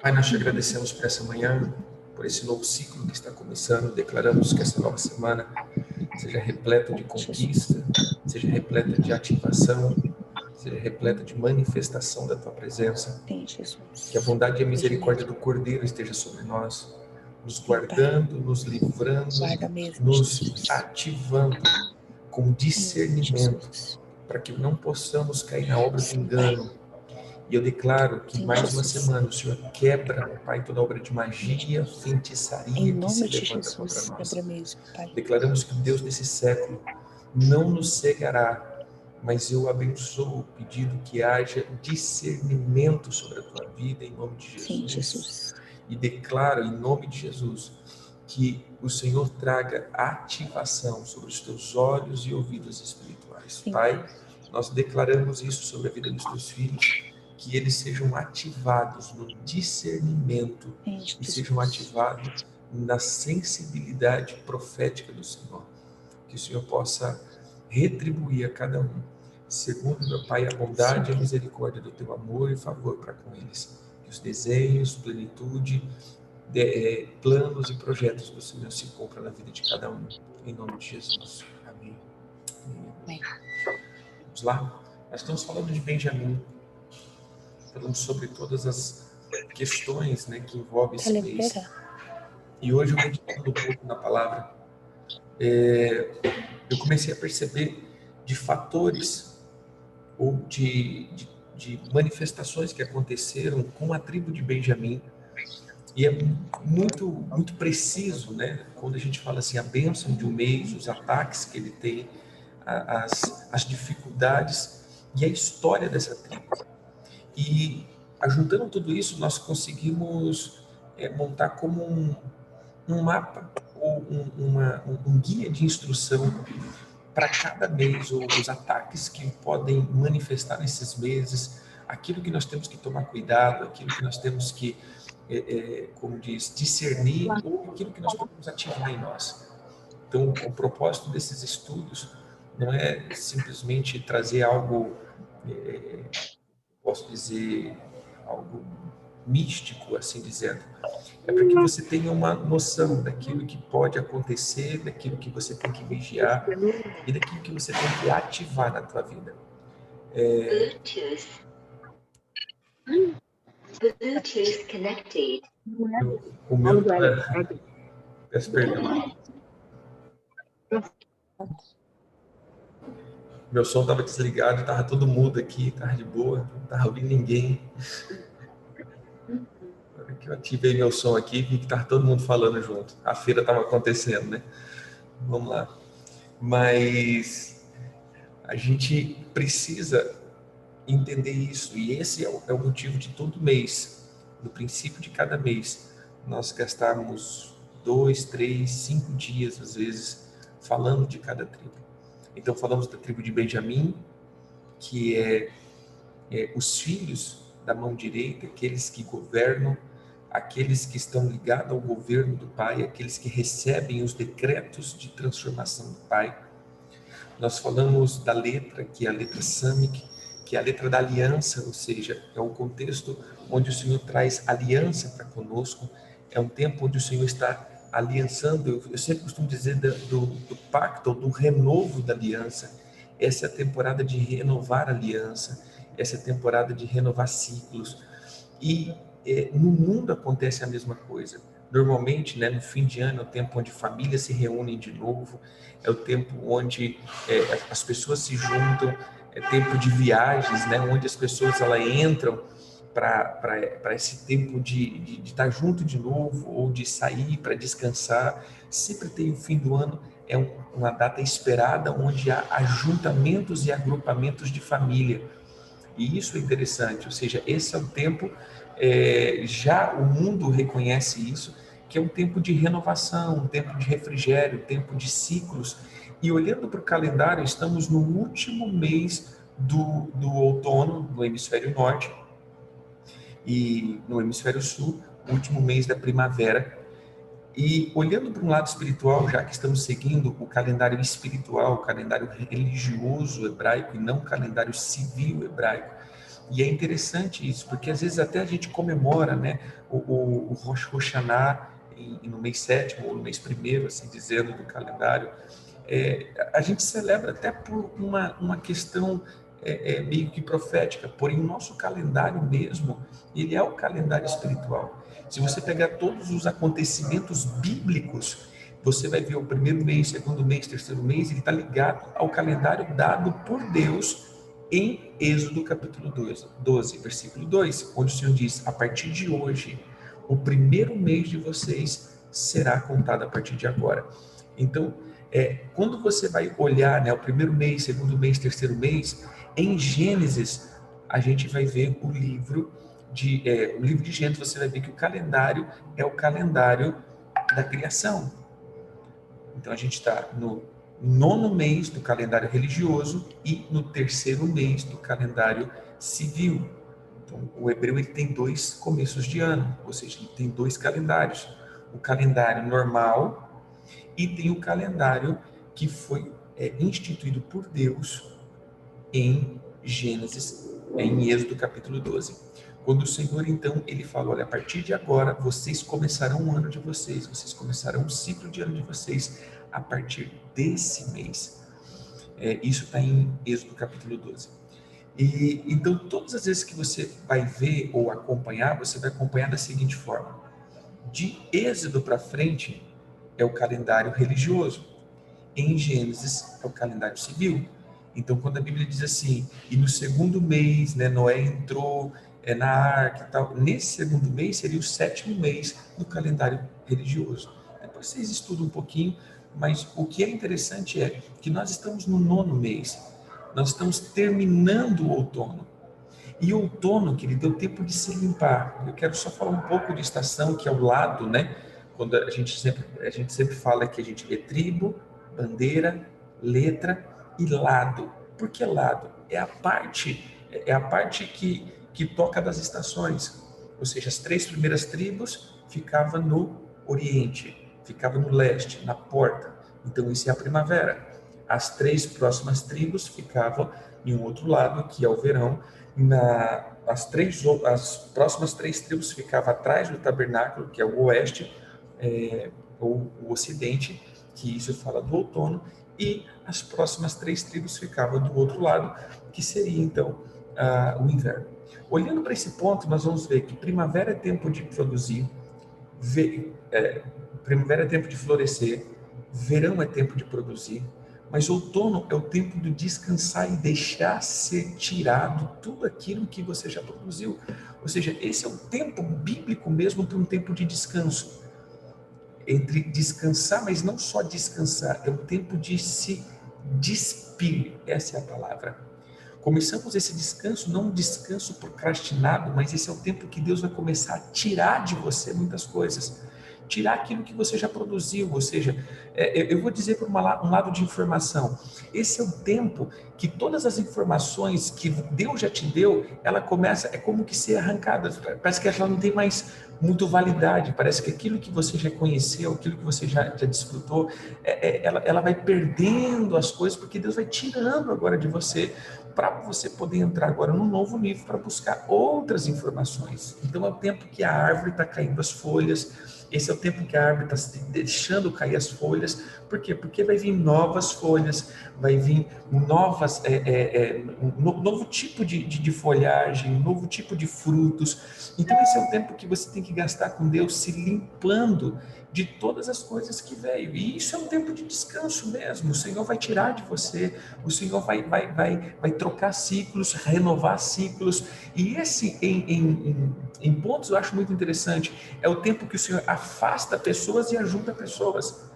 Pai, nós te agradecemos por essa manhã, por esse novo ciclo que está começando. Declaramos que essa nova semana seja repleta de conquista, seja repleta de ativação, seja repleta de manifestação da tua presença. Que a bondade e a misericórdia do Cordeiro esteja sobre nós, nos guardando, nos livrando, nos ativando com discernimento, para que não possamos cair na obra do engano. E eu declaro que mais uma semana o Senhor quebra, Pai, toda obra de magia, feitiçaria que se levanta contra nós. Declaramos que o Deus desse século não nos cegará, mas eu abençoo, pedindo que haja discernimento sobre a tua vida, em nome de Jesus. E declaro, em nome de Jesus, que o Senhor traga ativação sobre os teus olhos e ouvidos espirituais. Pai, nós declaramos isso sobre a vida dos teus filhos, que eles sejam ativados no discernimento e sejam ativados na sensibilidade profética do Senhor. Que o Senhor possa retribuir a cada um, segundo, meu Pai, a bondade e a misericórdia do teu amor e favor para com eles. Que os desejos, plenitude, planos e projetos do Senhor se cumpram na vida de cada um. Em nome de Jesus. Amém. Amém. Vamos lá? Nós estamos falando de Benjamim. Falamos sobre todas as questões, né, que envolvem esse mês. E hoje, eu meditando um pouco na palavra, eu comecei a perceber de fatores ou de manifestações que aconteceram com a tribo de Benjamim. E é muito preciso, né, quando a gente fala assim, a bênção de um mês, os ataques que ele tem, as dificuldades e a história dessa tribo. E, ajuntando tudo isso, nós conseguimos montar como um mapa ou um guia de instrução para cada mês, ou os ataques que podem manifestar nesses meses, aquilo que nós temos que tomar cuidado, aquilo que nós temos que, como diz, discernir, ou aquilo que nós podemos ativar em nós. Então, o propósito desses estudos não é simplesmente trazer algo, posso dizer, algo místico, assim dizendo. É para que você tenha uma noção daquilo que pode acontecer, daquilo que você tem que vigiar e daquilo que você tem que ativar na tua vida. Bluetooth connected. O meu... Peço perdão. Meu som estava desligado, estava todo mudo aqui, estava de boa, não estava ouvindo ninguém. Agora que eu ativei meu som aqui, vi que estava todo mundo falando junto. A feira estava acontecendo, né? Vamos lá. Mas a gente precisa entender isso, e esse é o motivo de todo mês, no princípio de cada mês, nós gastarmos 2, 3, 5 dias, às vezes, falando de cada tribo. Então, falamos da tribo de Benjamim, que é os filhos da mão direita, aqueles que governam, aqueles que estão ligados ao governo do Pai, aqueles que recebem os decretos de transformação do Pai. Nós falamos da letra, que é a letra Samic, que é a letra da aliança, ou seja, é um contexto onde o Senhor traz aliança para conosco, é um tempo onde o Senhor está aliançando. Eu sempre costumo dizer do pacto, ou do renovo da aliança. Essa é a temporada de renovar a aliança, essa é a temporada de renovar ciclos. E no mundo acontece a mesma coisa. Normalmente, né, no fim de ano, é o tempo onde famílias se reúnem de novo, é o tempo onde as pessoas se juntam, é tempo de viagens, né, onde as pessoas entram para esse tempo de estar junto de novo, ou de sair para descansar. Sempre tem o fim do ano, é uma data esperada, onde há ajuntamentos e agrupamentos de família. E isso é interessante, ou seja, esse é o tempo, já o mundo reconhece isso, que é um tempo de renovação, um tempo de refrigério, um tempo de ciclos. E olhando para o calendário, estamos no último mês do outono no hemisfério norte e no hemisfério sul, o último mês da primavera. E olhando para um lado espiritual, já que estamos seguindo o calendário espiritual, o calendário religioso hebraico e não o calendário civil hebraico, E é interessante isso, porque às vezes até a gente comemora, né, o Rosh Hashanah no mês 7º ou no mês 1º, assim dizendo, do calendário. A gente celebra até por uma questão meio que profética, porém o nosso calendário mesmo, ele é o calendário espiritual. Se você pegar todos os acontecimentos bíblicos, você vai ver o primeiro mês, segundo mês, terceiro mês, ele está ligado ao calendário dado por Deus em Êxodo capítulo 12, versículo 2, onde o Senhor diz: a partir de hoje, o primeiro mês de vocês será contado a partir de agora. Então, quando você vai olhar, né, o primeiro mês, segundo mês, terceiro mês, em Gênesis, a gente vai ver o livro de Gênesis, você vai ver que o calendário é o calendário da criação. Então, a gente está no 9º mês do calendário religioso e no 3º mês do calendário civil. Então, o hebreu ele tem 2 começos de ano, ou seja, ele tem 2 calendários. O calendário normal e tem o calendário que foi instituído por Deus em Gênesis, em Êxodo capítulo 12. Quando o Senhor, então, ele falou: olha, a partir de agora, vocês começarão o ano de vocês, vocês começarão o ciclo de ano de vocês a partir desse mês. Isso está em Êxodo capítulo 12. E então, todas as vezes que você vai ver ou acompanhar, você vai acompanhar da seguinte forma: de Êxodo para frente é o calendário religioso, em Gênesis é o calendário civil. Então, quando a Bíblia diz assim, e no 2º mês, né, Noé entrou na arca e tal, nesse 2º mês seria o 7º mês do calendário religioso. Depois vocês estudam um pouquinho, mas o que é interessante é que nós estamos no 9º mês, nós estamos terminando o outono. E o outono, querido, é o tempo de se limpar. Eu quero só falar um pouco de estação, que é o lado, né? Quando a gente sempre fala que a gente vê tribo, bandeira, letra e lado. Por que lado? É a parte que toca das estações. Ou seja, as 3 primeiras tribos ficavam no oriente, ficavam no leste, na porta. Então isso é a primavera. As 3 próximas tribos ficavam em um outro lado, que é o verão. As próximas 3 tribos ficavam atrás do tabernáculo, que é o oeste, ou o ocidente, que isso fala do outono, e as próximas 3 tribos ficavam do outro lado, que seria então o inverno. Olhando para esse ponto, nós vamos ver que primavera é tempo de produzir, primavera é tempo de florescer, verão é tempo de produzir, mas outono é o tempo de descansar e deixar ser tirado tudo aquilo que você já produziu. Ou seja, esse é o tempo bíblico mesmo para um tempo de descanso. Entre descansar, mas não só descansar, é o tempo de se despir, essa é a palavra. Começamos esse descanso, não um descanso procrastinado, mas esse é o tempo que Deus vai começar a tirar de você muitas coisas. Tirar aquilo que você já produziu, ou seja, eu vou dizer por um lado de informação, esse é o tempo que todas as informações que Deus já te deu, ela começa, é como que ser arrancada, parece que ela não tem mais muito validade, parece que aquilo que você já conheceu, aquilo que você já desfrutou, ela vai perdendo as coisas, porque Deus vai tirando agora de você, para você poder entrar agora num novo nível, para buscar outras informações. Então é o tempo que a árvore está caindo as folhas, esse é o tempo que a árvore está deixando cair as folhas. Por quê? Porque vai vir novas folhas, vai vir um novo tipo de folhagem, um novo tipo de frutos. Então esse é o tempo que você tem que gastar com Deus, se limpando de todas as coisas que veio. E isso é um tempo de descanso mesmo. O Senhor vai tirar de você, o Senhor vai trocar ciclos, renovar ciclos. E esse, em pontos, eu acho muito interessante, é o tempo que o Senhor afasta pessoas e ajuda pessoas.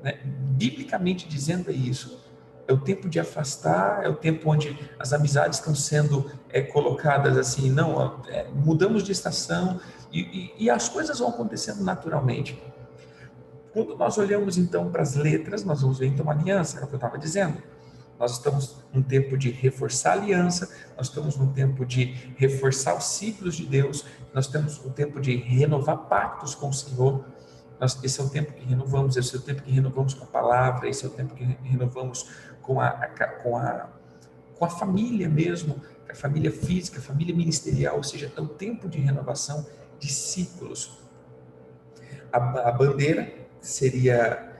Né? Biblicamente dizendo é isso. É o tempo de afastar, é o tempo onde as amizades estão sendo colocadas assim, não, mudamos de estação e as coisas vão acontecendo naturalmente. Quando nós olhamos então para as letras, nós vamos ver então a aliança, é o que eu estava dizendo. Nós estamos num tempo de reforçar a aliança, nós estamos num tempo de reforçar os ciclos de Deus, nós temos um tempo de renovar pactos com o Senhor. Esse é o tempo que renovamos, esse é o tempo que renovamos com a palavra, esse é o tempo que renovamos com a família mesmo, família física, a família ministerial, ou seja, é o tempo de renovação de ciclos. A bandeira seria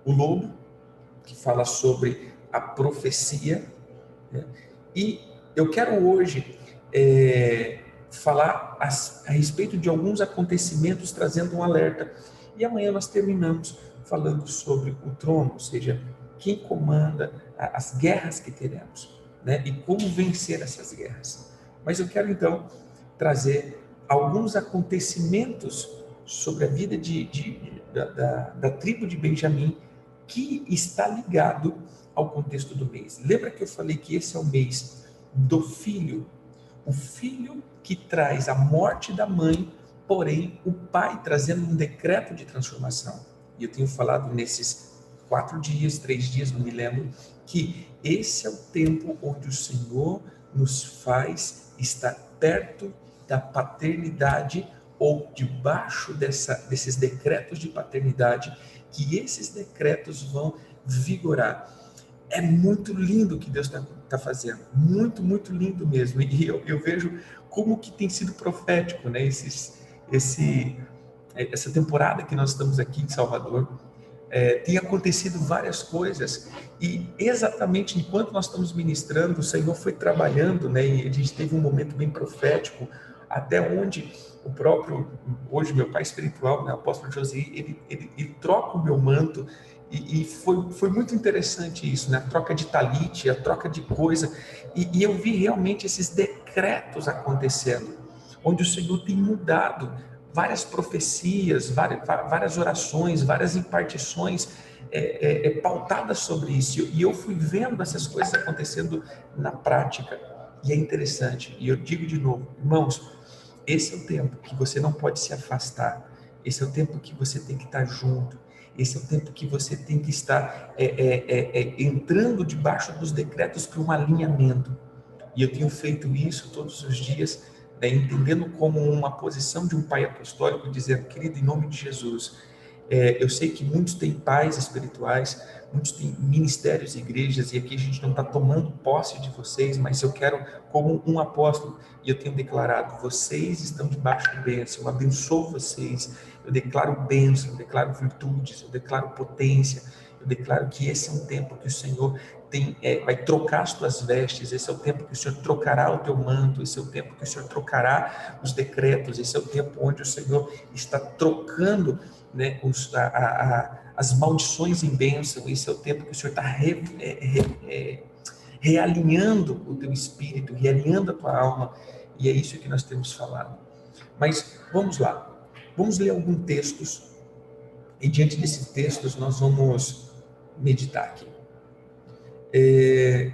o lobo, que fala sobre a profecia, né? E eu quero hoje falar a respeito de alguns acontecimentos, trazendo um alerta. E amanhã nós terminamos falando sobre o trono, ou seja, quem comanda as guerras que teremos, né? E como vencer essas guerras. Mas eu quero então trazer alguns acontecimentos sobre a vida da tribo de Benjamim, que está ligado ao contexto do mês. Lembra que eu falei que esse é o mês do filho? O filho que traz a morte da mãe, porém o pai trazendo um decreto de transformação. E eu tenho falado nesses 4 dias, 3 dias, não me lembro, que esse é o tempo onde o Senhor nos faz estar perto da paternidade, ou debaixo desses decretos de paternidade, que esses decretos vão vigorar. É muito lindo o que Deus está fazendo, muito, muito lindo mesmo. E eu vejo como que tem sido profético, né? Essa temporada que nós estamos aqui em Salvador, tem acontecido várias coisas, e exatamente enquanto nós estamos ministrando, o Senhor foi trabalhando, né? E a gente teve um momento bem profético, até onde o próprio, hoje meu pai espiritual, né, o apóstolo José, ele troca o meu manto, e foi muito interessante isso, né? A troca de talite, a troca de coisa, e eu vi realmente esses decretos acontecendo, onde o Senhor tem mudado várias profecias, várias orações, várias impartições pautadas sobre isso. E eu fui vendo essas coisas acontecendo na prática. E é interessante. E eu digo de novo, irmãos, esse é o tempo que você não pode se afastar. Esse é o tempo que você tem que estar junto. Esse é o tempo que você tem que estar entrando debaixo dos decretos para um alinhamento. E eu tenho feito isso todos os dias, né, entendendo como uma posição de um pai apostólico, dizendo, querido, em nome de Jesus, eu sei que muitos têm pais espirituais, muitos têm ministérios e igrejas, e aqui a gente não está tomando posse de vocês, mas eu quero, como um apóstolo, e eu tenho declarado, vocês estão debaixo de bênção, eu abençoo vocês, eu declaro bênção, eu declaro virtudes, eu declaro potência, eu declaro que esse é um tempo que o Senhor vai trocar as tuas vestes, esse é o tempo que o Senhor trocará o teu manto, esse é o tempo que o Senhor trocará os decretos, esse é o tempo onde o Senhor está trocando, né, as maldições em bênção, esse é o tempo que o Senhor está realinhando o teu espírito, realinhando a tua alma, e é isso que nós temos falado. Mas vamos lá, vamos ler alguns textos, e diante desses textos nós vamos meditar aqui.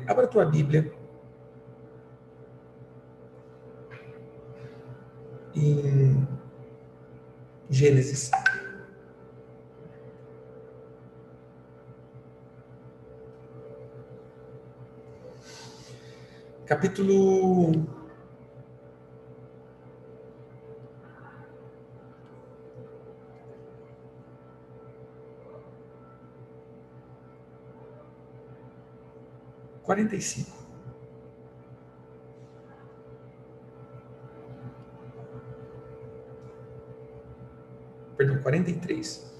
Abra a tua Bíblia em Gênesis. Capítulo 45. Perdão, 43.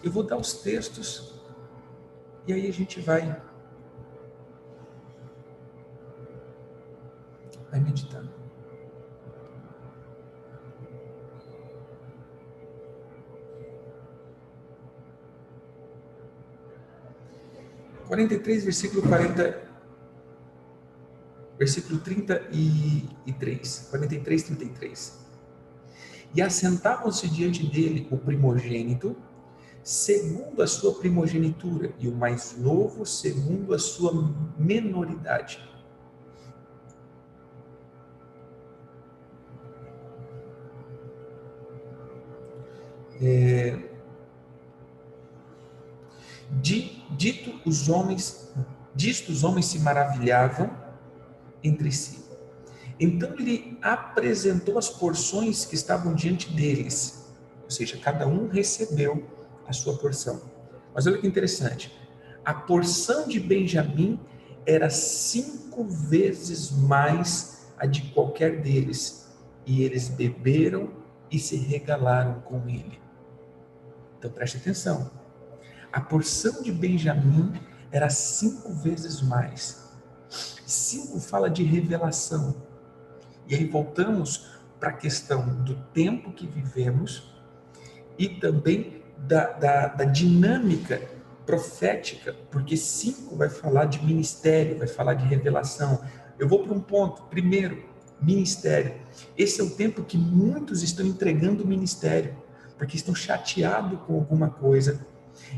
Eu vou dar os textos e aí a gente vai meditando. Versículo 40, versículo 33, 43, 33. E assentavam-se diante dele o primogênito, segundo a sua primogenitura, e o mais novo, segundo a sua menoridade. Disto os homens se maravilhavam entre si. Então ele apresentou as porções que estavam diante deles, ou seja, cada um recebeu a sua porção. Mas olha que interessante, a porção de Benjamim era 5 vezes mais a de qualquer deles, e eles beberam e se regalaram com ele. Então preste atenção, a porção de Benjamim era 5 vezes mais. 5 fala de revelação. E aí voltamos para a questão do tempo que vivemos e também da dinâmica profética, porque 5 vai falar de ministério, vai falar de revelação. Eu vou para um ponto. Primeiro, ministério. Esse é o tempo que muitos estão entregando o ministério, porque estão chateados com alguma coisa,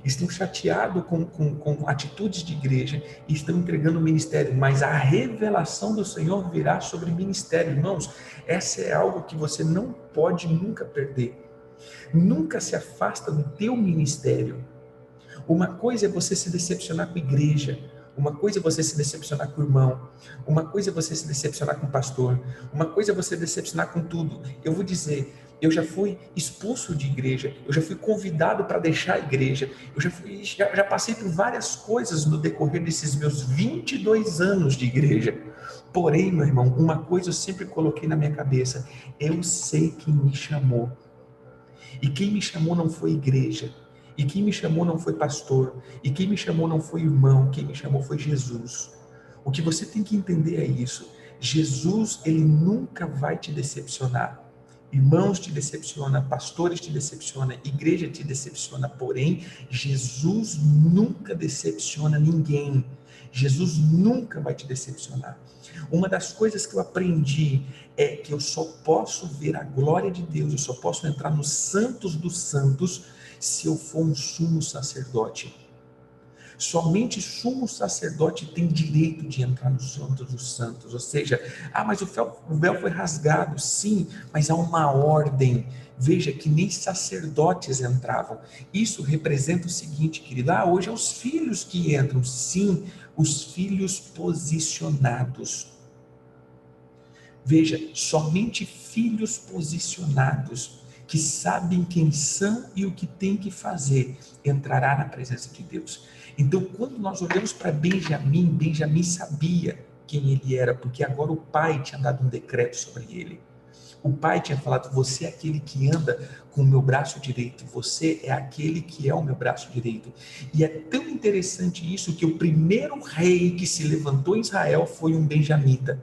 estão chateados com atitudes de igreja e estão entregando o ministério, mas a revelação do Senhor virá sobre o ministério. Irmãos, essa é algo que você não pode nunca perder. Nunca se afasta do teu ministério. Uma coisa é você se decepcionar com a igreja, uma coisa é você se decepcionar com o irmão, uma coisa é você se decepcionar com o pastor, uma coisa é você decepcionar com tudo. Eu vou dizer, eu já fui expulso de igreja, eu já fui convidado para deixar a igreja, eu já passei por várias coisas no decorrer desses meus 22 anos de igreja. Porém, meu irmão, uma coisa eu sempre coloquei na minha cabeça, eu sei quem me chamou. E quem me chamou não foi igreja, e quem me chamou não foi pastor, e quem me chamou não foi irmão, quem me chamou foi Jesus. O que você tem que entender é isso. Jesus, ele nunca vai te decepcionar. Irmãos te decepciona, pastores te decepciona, igreja te decepciona, porém, Jesus nunca decepciona ninguém. Jesus nunca vai te decepcionar. Uma das coisas que eu aprendi é que eu só posso ver a glória de Deus, eu só posso entrar nos santos dos santos se eu for um sumo sacerdote. Somente sumo sacerdote tem direito de entrar no santo dos santos, ou seja, mas o véu foi rasgado, sim, mas há uma ordem. Veja que nem sacerdotes entravam. Isso representa o seguinte, querido, hoje é os filhos que entram, sim, os filhos posicionados. Veja, somente filhos posicionados, que sabem quem são e o que tem que fazer, entrará na presença de Deus. Então, quando nós olhamos para Benjamim, Benjamim sabia quem ele era, porque agora o pai tinha dado um decreto sobre ele. O pai tinha falado, você é aquele que anda com o meu braço direito, você é aquele que é o meu braço direito. E é tão interessante isso, que o primeiro rei que se levantou em Israel foi um benjamita.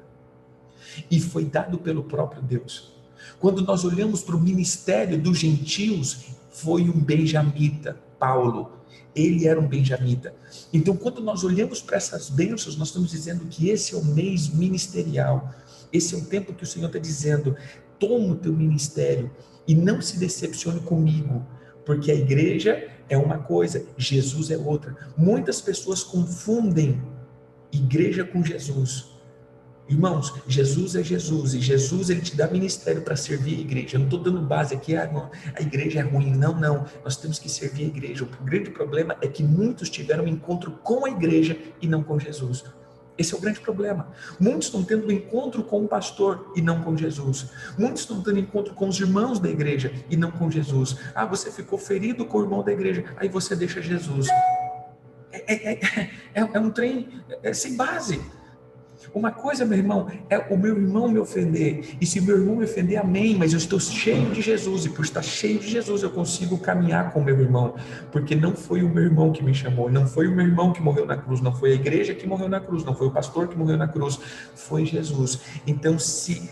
E foi dado pelo próprio Deus. Quando nós olhamos para o ministério dos gentios, foi um benjamita, Paulo. Ele era um benjamita. Então, quando nós olhamos para essas bênçãos, nós estamos dizendo que esse é o mês ministerial. Esse é o tempo que o Senhor está dizendo, toma o teu ministério e não se decepcione comigo, porque a igreja é uma coisa, Jesus é outra. Muitas pessoas confundem igreja com Jesus. Irmãos, Jesus é Jesus, e Jesus, ele te dá ministério para servir a igreja. Eu não estou dando base aqui, a igreja é ruim. Não, nós temos que servir a igreja. O grande problema é que muitos tiveram um encontro com a igreja e não com Jesus. Esse é o grande problema. Muitos estão tendo um encontro com o pastor e não com Jesus. Muitos estão tendo encontro com os irmãos da igreja e não com Jesus. Você ficou ferido com o irmão da igreja, aí você deixa Jesus. É um trem sem base. Uma coisa, meu irmão, é o meu irmão me ofender, e se o meu irmão me ofender, amém, mas eu estou cheio de Jesus, e por estar cheio de Jesus eu consigo caminhar com o meu irmão, porque não foi o meu irmão que me chamou, não foi o meu irmão que morreu na cruz, não foi a igreja que morreu na cruz, não foi o pastor que morreu na cruz, foi Jesus. Então se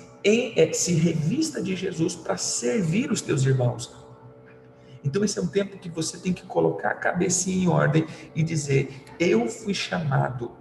revista de Jesus para servir os teus irmãos. Então esse é um tempo que você tem que colocar a cabecinha em ordem e dizer, eu fui chamado.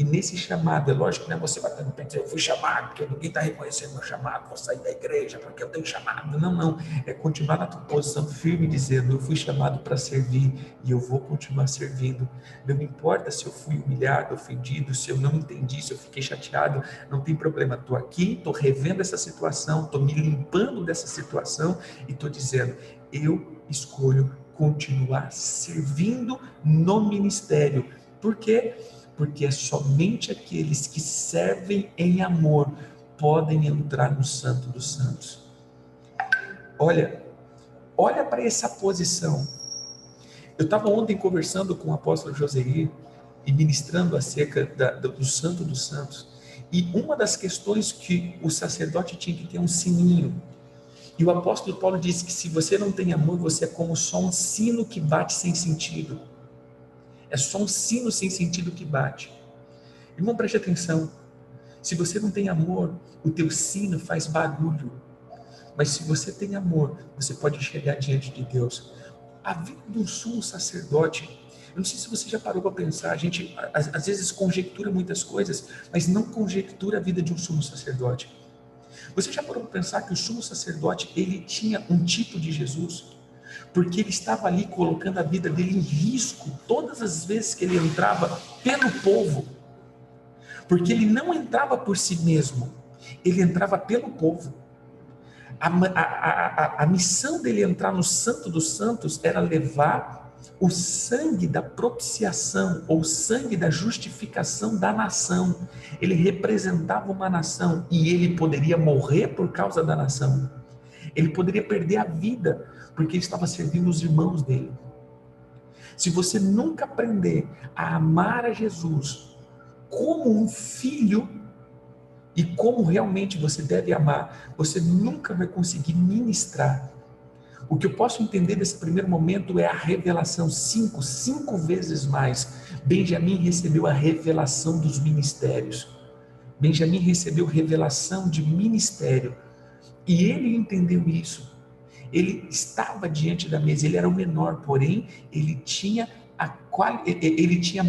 E nesse chamado, é lógico que não é você batendo no pé e dizer, eu fui chamado, porque ninguém está reconhecendo meu chamado, vou sair da igreja porque eu tenho chamado. Não. É continuar na tua posição firme, dizendo, eu fui chamado para servir e eu vou continuar servindo. Não importa se eu fui humilhado, ofendido, se eu não entendi, se eu fiquei chateado, não tem problema. Estou aqui, estou revendo essa situação, estou me limpando dessa situação e estou dizendo, eu escolho continuar servindo no ministério. Por quê? Porque é somente aqueles que servem em amor podem entrar no Santo dos Santos. Olha para essa posição. Eu estava ontem conversando com o apóstolo Joseir e ministrando acerca do Santo dos Santos. E uma das questões que o sacerdote tinha que ter um sininho. E o apóstolo Paulo disse que se você não tem amor, você é como só um sino que bate sem sentido. É só um sino sem sentido que bate. Irmão, preste atenção. Se você não tem amor, o teu sino faz barulho. Mas se você tem amor, você pode chegar diante de Deus. A vida do sumo sacerdote, eu não sei se você já parou para pensar, a gente às vezes conjectura muitas coisas, mas não conjectura a vida de um sumo sacerdote. Você já parou para pensar que o sumo sacerdote, ele tinha um tipo de Jesus? Porque ele estava ali colocando a vida dele em risco todas as vezes que ele entrava pelo povo. Porque ele não entrava por si mesmo, ele entrava pelo povo. A missão dele entrar no Santo dos Santos era levar o sangue da propiciação, ou o sangue da justificação da nação. Ele representava uma nação e ele poderia morrer por causa da nação. Ele poderia perder a vida porque ele estava servindo os irmãos dele. Se você nunca aprender a amar a Jesus como um filho, e como realmente você deve amar, você nunca vai conseguir ministrar. O que eu posso entender desse primeiro momento é a revelação. Cinco vezes mais. Benjamim recebeu a revelação dos ministérios. Benjamim recebeu revelação de ministério. E ele entendeu isso. Ele estava diante da mesa, ele era o menor, porém, ele tinha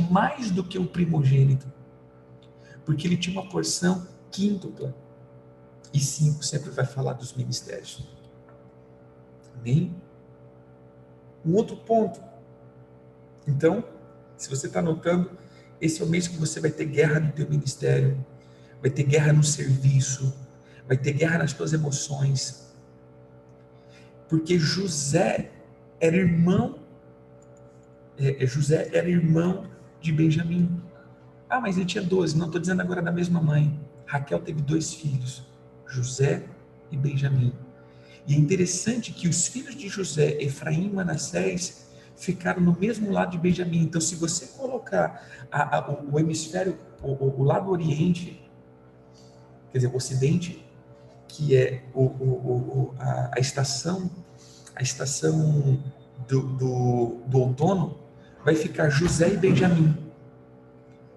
mais do que o primogênito. Porque ele tinha uma porção quíntupla. E 5 sempre vai falar dos ministérios. Amém? Um outro ponto. Então, se você está notando, esse é o mês que você vai ter guerra no teu ministério, vai ter guerra no serviço, vai ter guerra nas tuas emoções. Porque José era irmão de Benjamim. Ah, mas ele tinha 12. Não, estou dizendo agora da mesma mãe. Raquel teve 2 filhos, José e Benjamim. E é interessante que os filhos de José, Efraim e Manassés, ficaram no mesmo lado de Benjamim. Então, se você colocar o hemisfério, o lado oriente, quer dizer, o ocidente, que é a estação do outono, vai ficar José e Benjamim.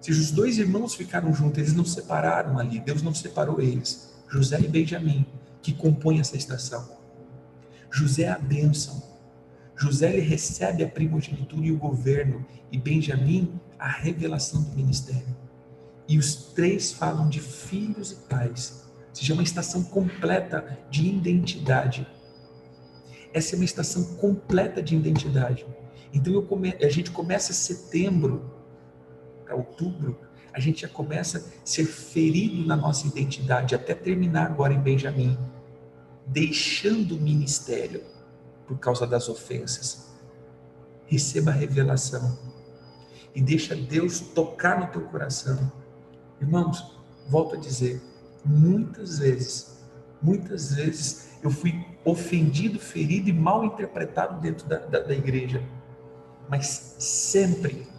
Se os 2 irmãos ficaram juntos, eles não separaram ali, Deus não separou eles. José e Benjamim, que compõem essa estação. José é a bênção. José ele recebe a primogenitura e o governo, e Benjamim a revelação do ministério. E os 3 falam de filhos e pais. Ou seja, uma estação completa de identidade. Essa é uma estação completa de identidade. Então a gente começa setembro para outubro, a gente já começa a ser ferido na nossa identidade, até terminar agora em Benjamim, deixando o ministério por causa das ofensas. Receba a revelação e deixa Deus tocar no teu coração. Irmãos, volto a dizer, muitas vezes eu fui ofendido, ferido e mal interpretado dentro da igreja, mas sempre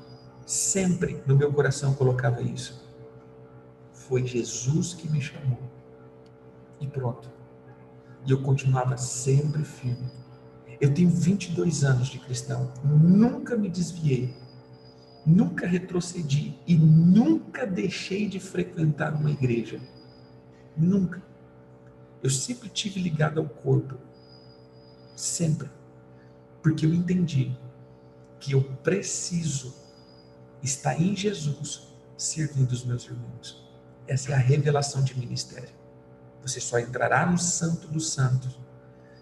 no meu coração eu colocava isso. Foi Jesus que me chamou e pronto. E eu continuava sempre firme. Eu tenho 22 anos de cristão, nunca me desviei, nunca retrocedi e nunca deixei de frequentar uma igreja. Nunca. Eu sempre tive ligado ao corpo. Sempre. Porque eu entendi que eu preciso estar em Jesus servindo os meus irmãos. Essa é a revelação de ministério. Você só entrará no Santo dos Santos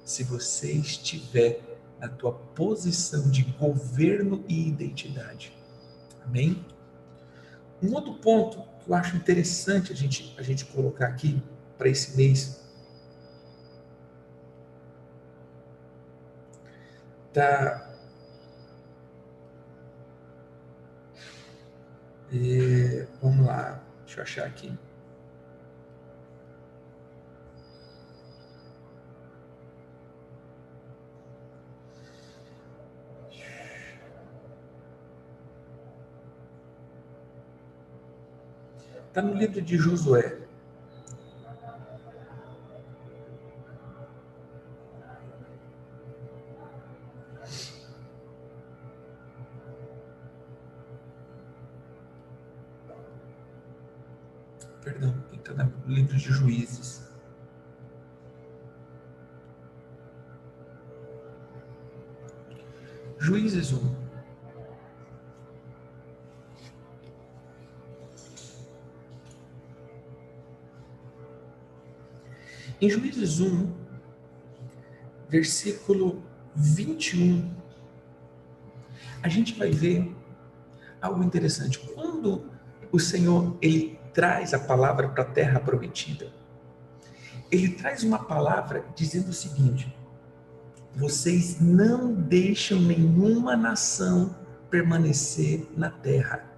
se você estiver na tua posição de governo e identidade. Amém? Um outro ponto que eu acho interessante a gente colocar aqui para esse mês, tá? Vamos lá, deixa eu achar aqui. Está no livro de Josué. Perdão, está no livro de Juízes. Juízes 1. Em Juízes 1, versículo 21, a gente vai ver algo interessante. Quando o Senhor, ele traz a palavra para a terra prometida, ele traz uma palavra dizendo o seguinte: vocês não deixam nenhuma nação permanecer na terra.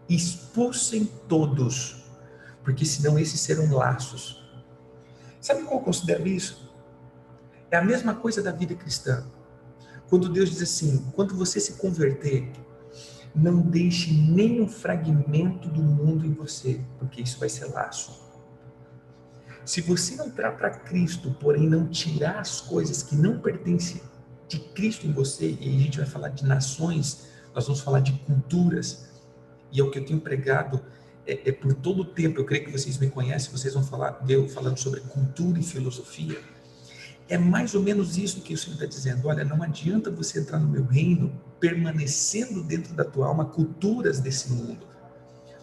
Expulsem todos, porque senão esses serão laços. Sabe qual eu considero isso? É a mesma coisa da vida cristã. Quando Deus diz assim, quando você se converter, não deixe nenhum fragmento do mundo em você, porque isso vai ser laço. Se você não entrar para Cristo, porém não tirar as coisas que não pertencem de Cristo em você, e aí a gente vai falar de nações, nós vamos falar de culturas, e é o que eu tenho pregado por todo o tempo. Eu creio que vocês me conhecem, vocês vão ver eu falando sobre cultura e filosofia. É mais ou menos isso que o Senhor está dizendo. Olha, não adianta você entrar no meu reino permanecendo dentro da tua alma culturas desse mundo,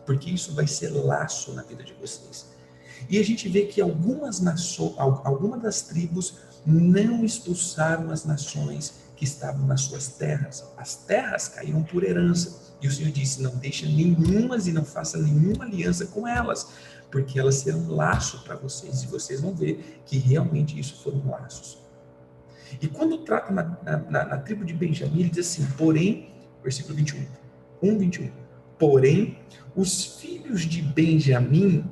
porque isso vai ser laço na vida de vocês. E a gente vê que algumas das tribos não expulsaram as nações que estavam nas suas terras. As terras caíram por herança. E o Senhor disse, não deixa nenhumas e não faça nenhuma aliança com elas, porque elas serão laço para vocês. E vocês vão ver que realmente isso foram laços. E quando trata na tribo de Benjamim, ele diz assim, porém, versículo 21, porém, os filhos de Benjamim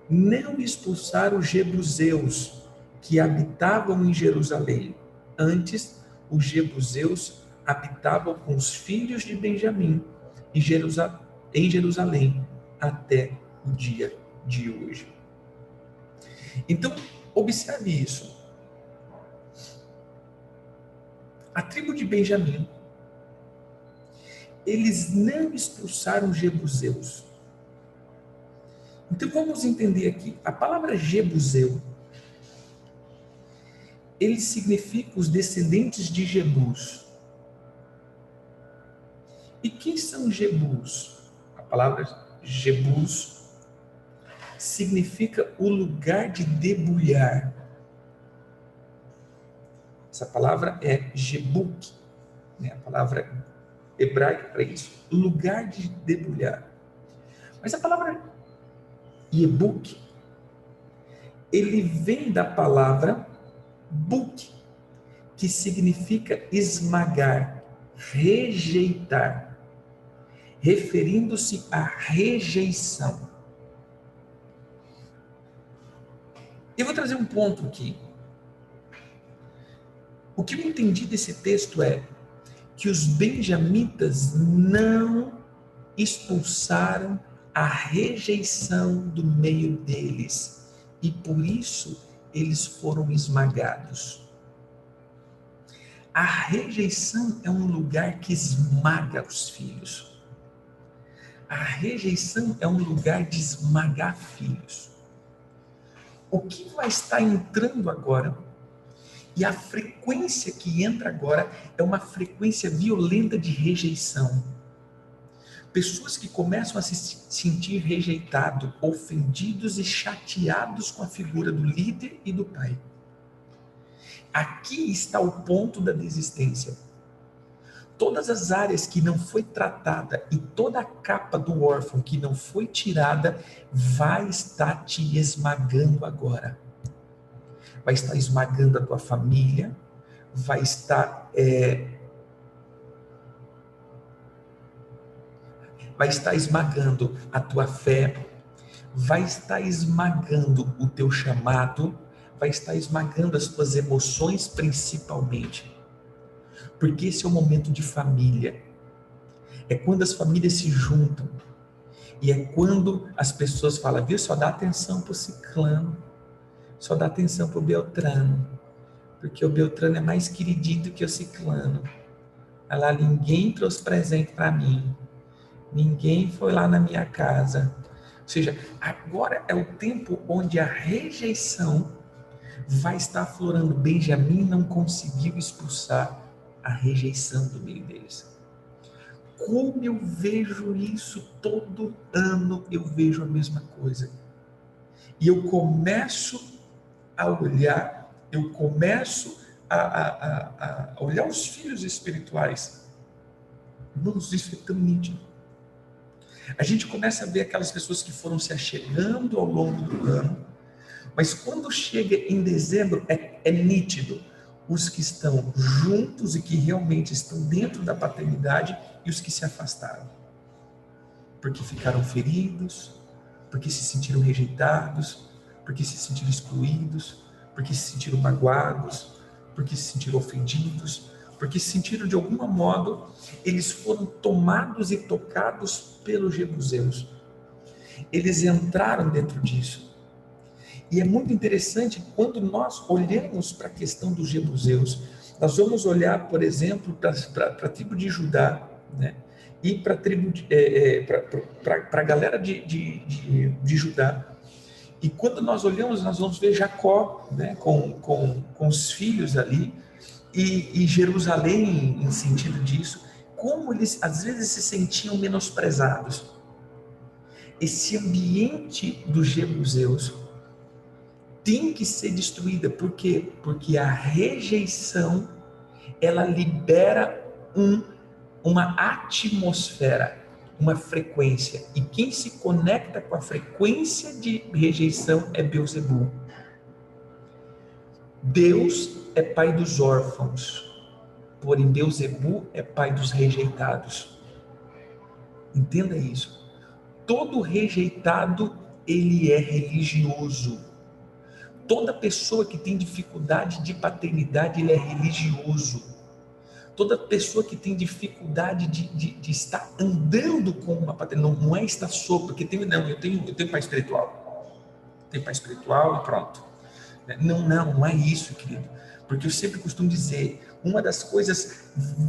não expulsaram os jebuseus que habitavam em Jerusalém. Antes, os jebuseus habitavam com os filhos de Benjamim em Jerusalém até o dia de hoje. Então, observe isso. A tribo de Benjamim, eles não expulsaram os jebuseus. Então vamos entender aqui, a palavra jebuseu, ele significa os descendentes de Jebus. E quem são os Jebus? A palavra Jebus significa o lugar de debulhar. Essa palavra é Jebuk, né? A palavra hebraica para isso, lugar de debulhar. Mas a palavra Yebuk, ele vem da palavra buk, que significa esmagar, rejeitar, referindo-se à rejeição. Eu vou trazer um ponto aqui. O que eu entendi desse texto é que os benjamitas não expulsaram a rejeição do meio deles e por isso eles foram esmagados. A rejeição é um lugar que esmaga os filhos. A rejeição é um lugar de esmagar filhos. O que vai estar entrando agora, e a frequência que entra agora, é uma frequência violenta de rejeição. Pessoas que começam a se sentir rejeitados, ofendidos e chateados com a figura do líder e do pai. Aqui está o ponto da desistência. Todas as áreas que não foi tratada e toda a capa do órfão que não foi tirada vai estar te esmagando agora. Vai estar esmagando a tua família, vai estar esmagando a tua fé, vai estar esmagando o teu chamado, vai estar esmagando as tuas emoções principalmente. Porque esse é o momento de família. É quando as famílias se juntam. E é quando as pessoas falam, viu, só dá atenção para o ciclano, só dá atenção para o Beltrano, porque o Beltrano é mais queridinho do que o ciclano. Olha lá, ninguém trouxe presente para mim, ninguém foi lá na minha casa. Ou seja, agora é o tempo onde a rejeição vai estar aflorando. Benjamim não conseguiu expulsar a rejeição do meio deles. Como eu vejo isso todo ano, eu vejo a mesma coisa. E eu começo a olhar, eu começo a olhar os filhos espirituais. Irmãos, isso é tão nítido. A gente começa a ver aquelas pessoas que foram se achegando ao longo do ano, mas quando chega em dezembro, é nítido os que estão juntos e que realmente estão dentro da paternidade e os que se afastaram. Porque ficaram feridos, porque se sentiram rejeitados, porque se sentiram excluídos, porque se sentiram magoados, porque se sentiram ofendidos, porque se sentiram de algum modo, eles foram tomados e tocados pelos jebuseus. Eles entraram dentro disso. E é muito interessante quando nós olhamos para a questão dos jebuseus. Nós vamos olhar, por exemplo, para a tribo de Judá, né? E para a tribo para a galera de Judá. E quando nós olhamos, nós vamos ver Jacó, né? com os filhos ali, e Jerusalém em sentido disso, como eles às vezes se sentiam menosprezados. Esse ambiente dos jebuseus tem que ser destruída. Por quê? Porque a rejeição, ela libera uma atmosfera, uma frequência. E quem se conecta com a frequência de rejeição é Beelzebul. Deus é pai dos órfãos, porém Beelzebul é pai dos rejeitados. Entenda isso. Todo rejeitado, ele é religioso. Toda pessoa que tem dificuldade de paternidade, ele é religioso. Toda pessoa que tem dificuldade de estar andando com uma paternidade, não é estar sobre, porque eu tenho pai espiritual. Tenho pai espiritual e pronto. Não é isso, querido. Porque eu sempre costumo dizer, uma das coisas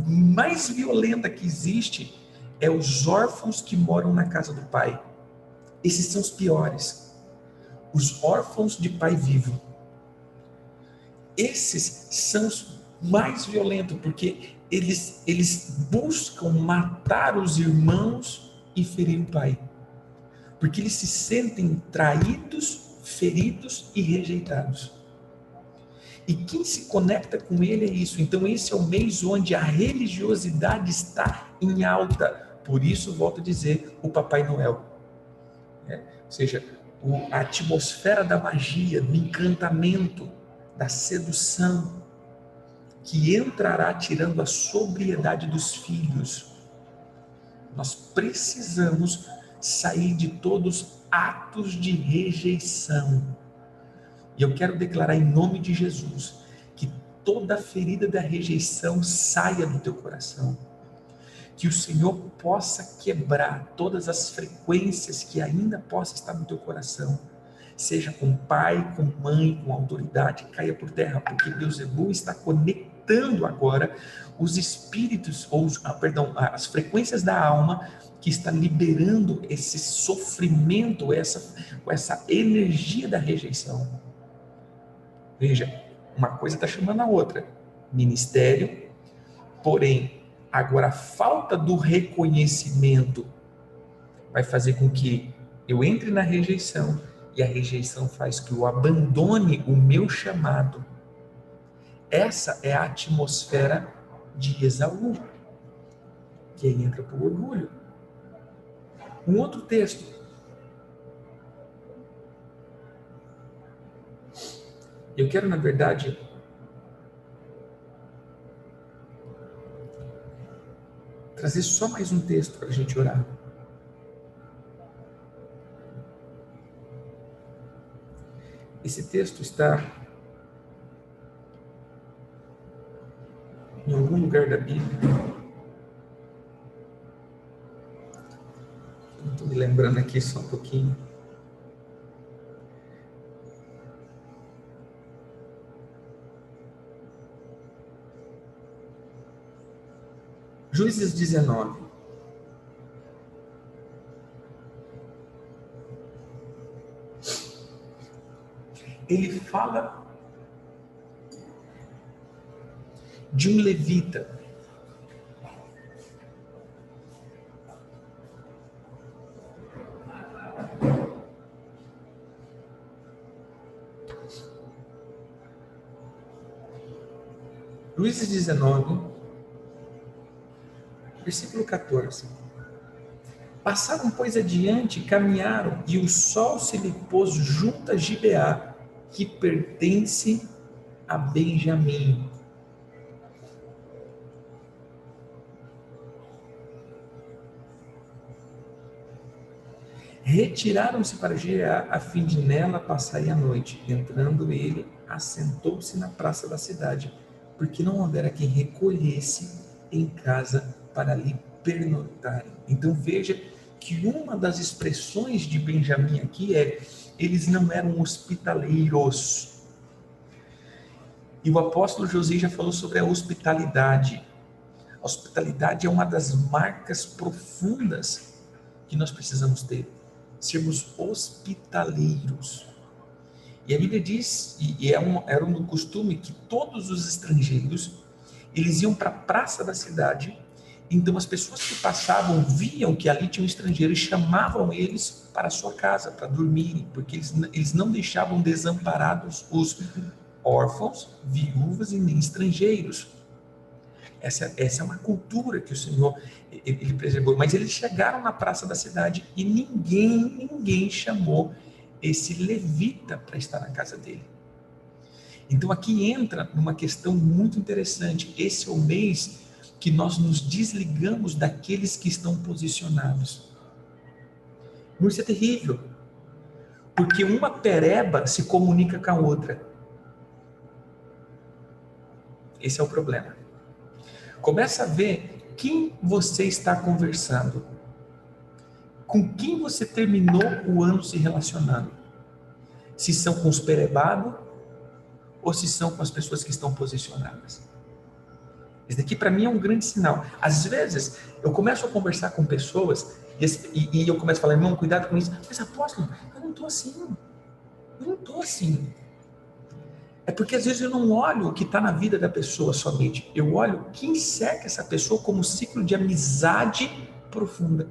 mais violentas que existe é os órfãos que moram na casa do pai. Esses são os piores. Os órfãos de pai vivo. Esses são os mais violentos, porque eles buscam matar os irmãos e ferir o pai. Porque eles se sentem traídos, feridos e rejeitados. E quem se conecta com ele é isso. Então esse é o mês onde a religiosidade está em alta. Por isso, volto a dizer, o Papai Noel. Ou seja, a atmosfera da magia, do encantamento, da sedução, que entrará tirando a sobriedade dos filhos. Nós precisamos sair de todos atos de rejeição. E eu quero declarar em nome de Jesus que toda ferida da rejeição saia do teu coração. Que o Senhor possa quebrar todas as frequências que ainda possam estar no teu coração. Seja com pai, com mãe, com autoridade, caia por terra, porque Beelzebul está conectando agora os espíritos, as frequências da alma que está liberando esse sofrimento, essa energia da rejeição. Veja, uma coisa está chamando a outra. Ministério, porém, agora a falta do reconhecimento vai fazer com que eu entre na rejeição, e a rejeição faz que eu abandone o meu chamado. Essa é a atmosfera de Esaú, que aí entra para o orgulho. Um outro texto. Eu quero, na verdade, trazer só mais um texto para a gente orar. Esse texto está em algum lugar da Bíblia. Estou me lembrando aqui só um pouquinho. Juízes 19. Ele fala de um levita. Juízes 19, versículo 14. Passaram, pois, adiante, caminharam, e o sol se lhe pôs junto a Gibeá, que pertence a Benjamim. Retiraram-se para Gibeá, a fim de nela passarem a noite. Entrando ele, assentou-se na praça da cidade, porque não houvera quem recolhesse em casa para ali pernoitarem. Então veja que uma das expressões de Benjamim aqui é: eles não eram hospitaleiros. E o apóstolo José já falou sobre a hospitalidade. A hospitalidade é uma das marcas profundas que nós precisamos ter. Sermos hospitaleiros. E a Bíblia diz, era um costume, que todos os estrangeiros, eles iam para a praça da cidade. Então as pessoas que passavam viam que ali tinha um estrangeiro e chamavam eles para a sua casa, para dormirem, porque eles não deixavam desamparados os órfãos, viúvas e nem estrangeiros. Essa é uma cultura que o Senhor ele preservou. Mas eles chegaram na praça da cidade e ninguém chamou esse levita para estar na casa dele. Então aqui entra numa questão muito interessante. Esse é o mês que nós nos desligamos daqueles que estão posicionados. Isso é terrível, porque uma pereba se comunica com a outra. Esse é o problema. Começa a ver quem você está conversando, com quem você terminou o ano se relacionando. Se são com os perebados ou se são com as pessoas que estão posicionadas. Isso daqui para mim é um grande sinal. Às vezes eu começo a conversar com pessoas e eu começo a falar: irmão, cuidado com isso. Mas apóstolo, eu não estou assim. Eu não estou assim. É porque às vezes eu não olho o que está na vida da pessoa somente. Eu olho quem cerca essa pessoa como um ciclo de amizade profunda.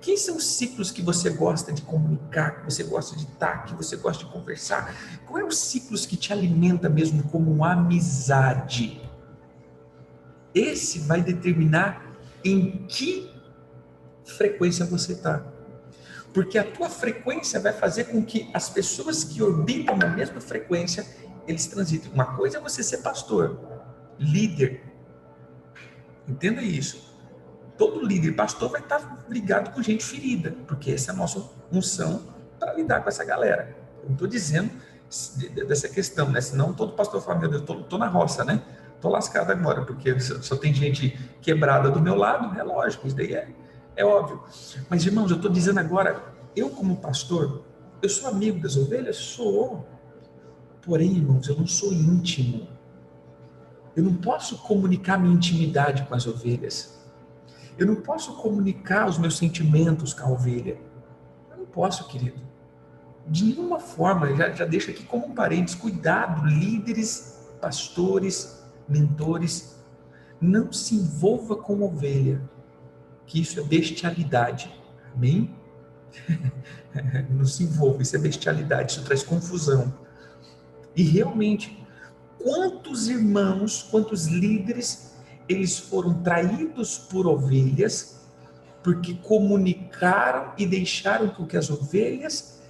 Quem são os ciclos que você gosta de comunicar, que você gosta de estar, que você gosta de conversar? Qual é os ciclos que te alimenta mesmo como amizade? Esse vai determinar em que frequência você está. Porque a tua frequência vai fazer com que as pessoas que orbitam na mesma frequência, eles transitem. Uma coisa é você ser pastor, líder. Entenda isso. Todo líder, pastor, vai estar ligado com gente ferida, porque essa é a nossa unção para lidar com essa galera. Eu não estou dizendo dessa questão, né? Senão todo pastor fala: meu Deus, estou na roça, né? Estou lascado agora, porque só tem gente quebrada do meu lado. É lógico, isso daí é óbvio. Mas, irmãos, eu estou dizendo agora, eu como pastor, eu sou amigo das ovelhas? Sou. Porém, irmãos, eu não sou íntimo. Eu não posso comunicar minha intimidade com as ovelhas. Eu não posso comunicar os meus sentimentos com a ovelha. Eu não posso, querido. De nenhuma forma. Já deixo aqui como um parênteses: cuidado, líderes, pastores, mentores, não se envolva com ovelha, que isso é bestialidade. Amém? Não se envolva, isso é bestialidade, isso traz confusão. E realmente, quantos irmãos, quantos líderes, eles foram traídos por ovelhas, porque comunicaram e deixaram com que as ovelhas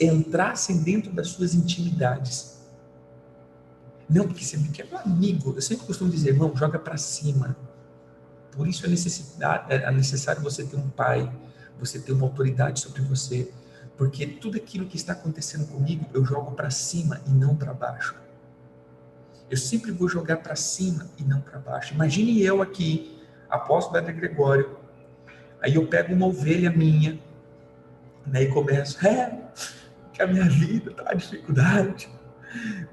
entrassem dentro das suas intimidades. Não, porque você me quer um amigo. Eu sempre costumo dizer: irmão, joga para cima. Por isso é necessário você ter um pai, você ter uma autoridade sobre você, porque tudo aquilo que está acontecendo comigo, eu jogo para cima e não para baixo. Eu sempre vou jogar para cima e não para baixo. Imagine eu aqui, apóstolo Éder Gregório, Aí eu pego uma ovelha minha, né, e começo, que a minha vida tá uma dificuldade.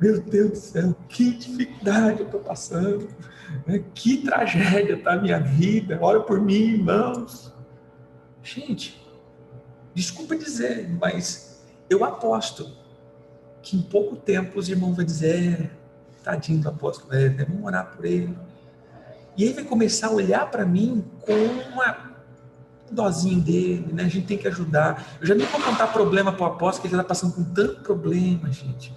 Meu Deus do céu, que dificuldade eu estou passando, né? Que tragédia está a minha vida, ora por mim, irmãos. Gente, desculpa dizer, mas eu aposto que em pouco tempo os irmãos vão dizer, tadinho do apóstolo, vamos orar por ele. E aí vai começar a olhar para mim com um dozinho dele, né? A gente tem que ajudar. Eu já nem vou contar problema para o apóstolo, que ele já está passando com tanto problema, gente.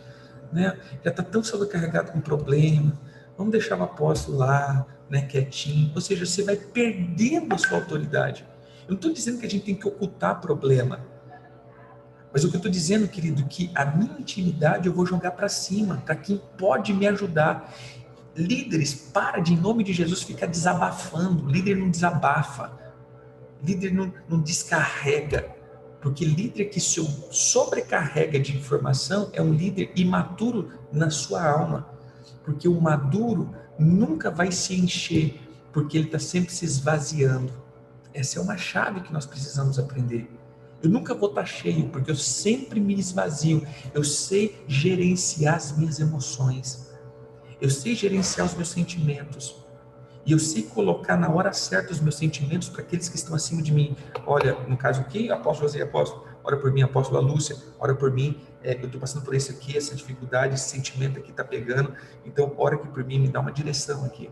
Né? Já está tão sobrecarregado com problema, vamos deixar o apóstolo lá, né, quietinho. Ou seja, você vai perdendo a sua autoridade. Eu não estou dizendo que a gente tem que ocultar problema, mas o que eu estou dizendo, querido, que a minha intimidade eu vou jogar para cima, para quem pode me ajudar. Líderes, para de, em nome de Jesus, ficar desabafando. Líder não desabafa, líder não descarrega. Porque líder que se sobrecarrega de informação é um líder imaturo na sua alma. Porque o maduro nunca vai se encher, porque ele está sempre se esvaziando. Essa é uma chave que nós precisamos aprender. Eu nunca vou estar cheio, porque eu sempre me esvazio. Eu sei gerenciar as minhas emoções. Eu sei gerenciar os meus sentimentos. E eu sei colocar na hora certa os meus sentimentos para aqueles que estão acima de mim. Olha, no caso aqui, apóstolo José, apóstolo, ora por mim, apóstola Lúcia, ora por mim, eu estou passando por isso aqui, essa dificuldade, esse sentimento aqui está pegando, então ora aqui por mim, me dá uma direção aqui.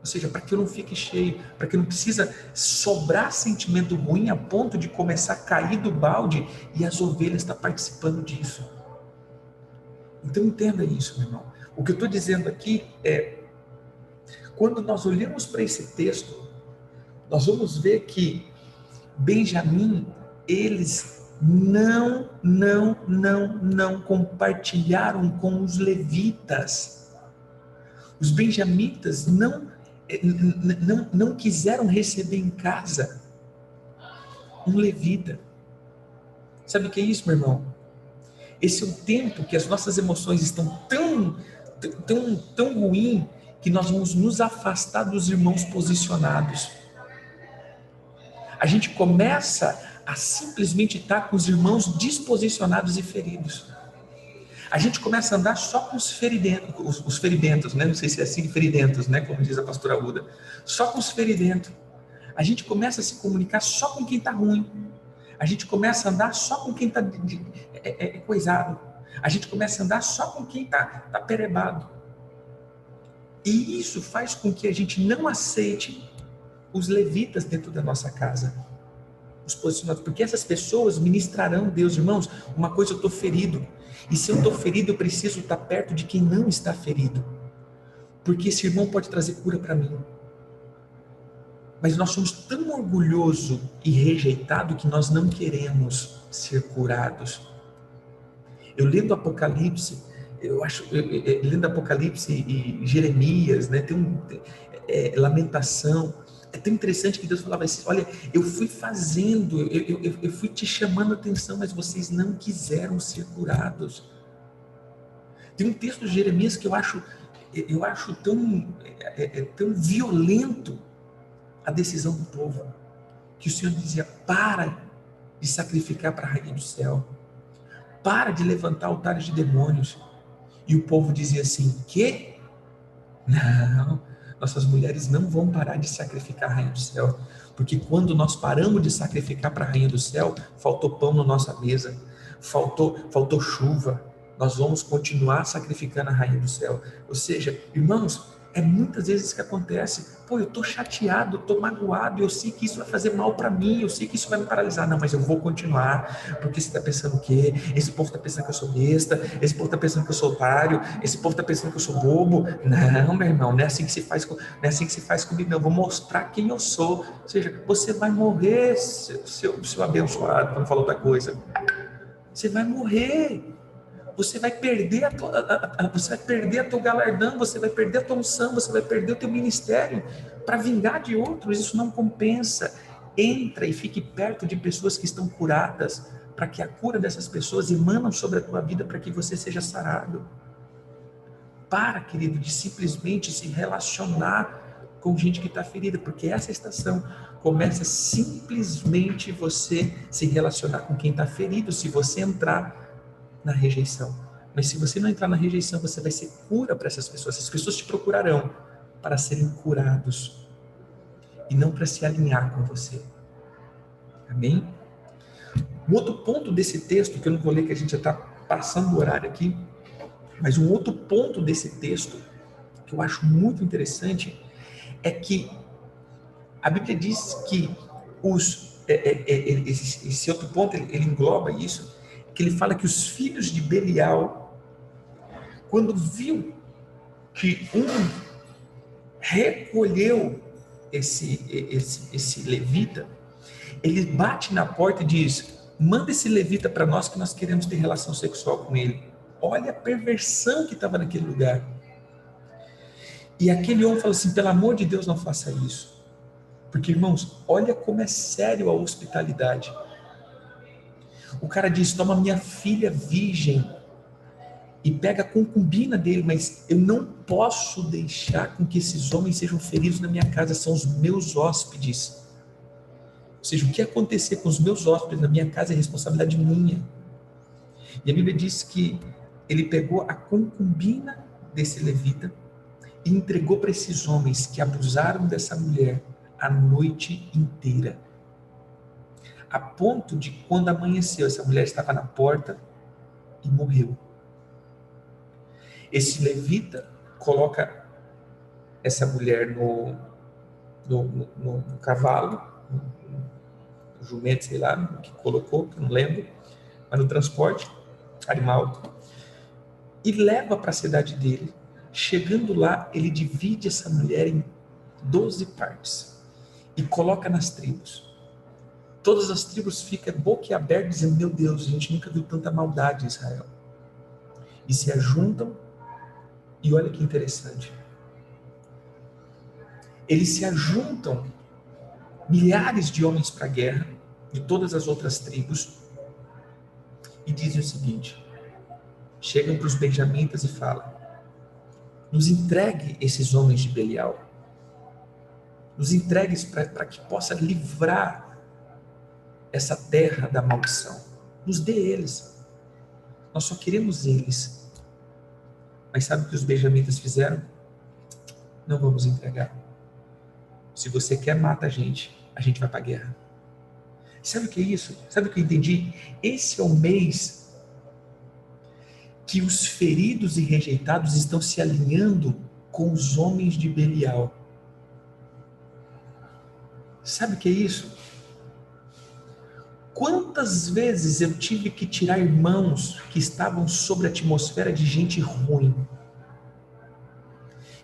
Ou seja, para que eu não fique cheio, para que não precisa sobrar sentimento ruim a ponto de começar a cair do balde e as ovelhas estão participando disso. Então entenda isso, meu irmão. O que eu estou dizendo aqui é, quando nós olhamos para esse texto, nós vamos ver que Benjamim, eles não compartilharam com os levitas. Os benjamitas não quiseram receber em casa um levita. Sabe o que é isso, meu irmão? Esse é o tempo que as nossas emoções estão tão ruins, que nós vamos nos afastar dos irmãos posicionados. A gente começa a simplesmente estar com os irmãos desposicionados e feridos. A gente começa a andar só com os feridentos, né? Não sei se é assim, feridentos, né? Como diz a pastora Uda. Só com os feridentos. A gente começa a se comunicar só com quem está ruim. A gente começa a andar só com quem está coisado. A gente começa a andar só com quem está perebado. E isso faz com que a gente não aceite os levitas dentro da nossa casa, os posicionados, porque essas pessoas ministrarão Deus. Irmãos, uma coisa, eu estou ferido, e se eu estou ferido, eu preciso estar perto de quem não está ferido, porque esse irmão pode trazer cura para mim. Mas nós somos tão orgulhosos e rejeitados que nós não queremos ser curados. Eu lendo Apocalipse, lendo Apocalipse e Jeremias, né, tem Lamentação. É tão interessante que Deus falava assim: olha, eu fui fazendo, eu fui te chamando a atenção, mas vocês não quiseram ser curados. Tem um texto de Jeremias que eu acho tão violento a decisão do povo, que o Senhor dizia: para de sacrificar para a rainha do céu, para de levantar altares de demônios. E o povo dizia assim: que? Não, nossas mulheres não vão parar de sacrificar a rainha do céu, porque quando nós paramos de sacrificar para a rainha do céu, faltou pão na nossa mesa, faltou chuva, nós vamos continuar sacrificando a rainha do céu. Ou seja, irmãos, é muitas vezes que acontece: pô, eu estou chateado, eu estou magoado, eu sei que isso vai fazer mal para mim, eu sei que isso vai me paralisar. Não, mas eu vou continuar, porque você está pensando o quê? Esse povo está pensando que eu sou besta, esse povo está pensando que eu sou otário, esse povo está pensando que eu sou bobo. Não, meu irmão, não é assim que se faz, não é assim que se faz comigo, não. Eu vou mostrar quem eu sou. Ou seja, você vai morrer, seu abençoado, para não falar outra coisa. Você vai morrer. Você vai perder a tua galardão, você vai perder a tua unção, você vai perder o teu ministério para vingar de outros. Isso não compensa. Entra e fique perto de pessoas que estão curadas, para que a cura dessas pessoas emanam sobre a tua vida, para que você seja sarado. Para, querido, de simplesmente se relacionar com gente que está ferida, porque essa estação começa simplesmente você se relacionar com quem está ferido, se você entrar na rejeição. Mas se você não entrar na rejeição, você vai ser cura para essas pessoas. Essas pessoas te procurarão para serem curados e não para se alinhar com você. Amém? Um outro ponto desse texto, que eu não vou ler, que a gente já está passando o horário aqui, mas um outro ponto desse texto, que eu acho muito interessante, é que a Bíblia diz que esse outro ponto, ele engloba isso, que ele fala que os filhos de Belial, quando viu que um recolheu esse levita, ele bate na porta e diz: manda esse levita para nós que nós queremos ter relação sexual com ele. Olha a perversão que estava naquele lugar. E aquele homem fala assim: pelo amor de Deus, não faça isso. Porque, irmãos, olha como é sério a hospitalidade. O cara diz: toma minha filha virgem e pega a concubina dele, mas eu não posso deixar com que esses homens sejam feridos na minha casa, são os meus hóspedes. Ou seja, o que acontecer com os meus hóspedes na minha casa é responsabilidade minha. E a Bíblia diz que ele pegou a concubina desse levita e entregou para esses homens que abusaram dessa mulher a noite inteira. A ponto de, quando amanheceu, essa mulher estava na porta e morreu. Esse levita coloca essa mulher no cavalo, no jumento, sei lá, no que colocou, que eu não lembro, mas no transporte animal, e leva para a cidade dele. Chegando lá, ele divide essa mulher em 12 partes e coloca nas tribos. Todas as tribos ficam boquiabertas dizendo: meu Deus, a gente nunca viu tanta maldade em Israel. E se ajuntam, e olha que interessante. Eles se ajuntam, milhares de homens para a guerra, de todas as outras tribos, e dizem o seguinte: chegam para os benjamitas e falam: nos entregue esses homens de Belial, nos entregue para que possa livrar essa terra da maldição, nos dê eles, nós só queremos eles. Mas sabe o que os benjamitas fizeram? Não vamos entregar. Se você quer, mata a gente vai para a guerra. Sabe o que é isso? Sabe o que eu entendi? Esse é o mês que os feridos e rejeitados estão se alinhando com os homens de Belial. Sabe o que é isso? Quantas vezes eu tive que tirar irmãos que estavam sob a atmosfera de gente ruim,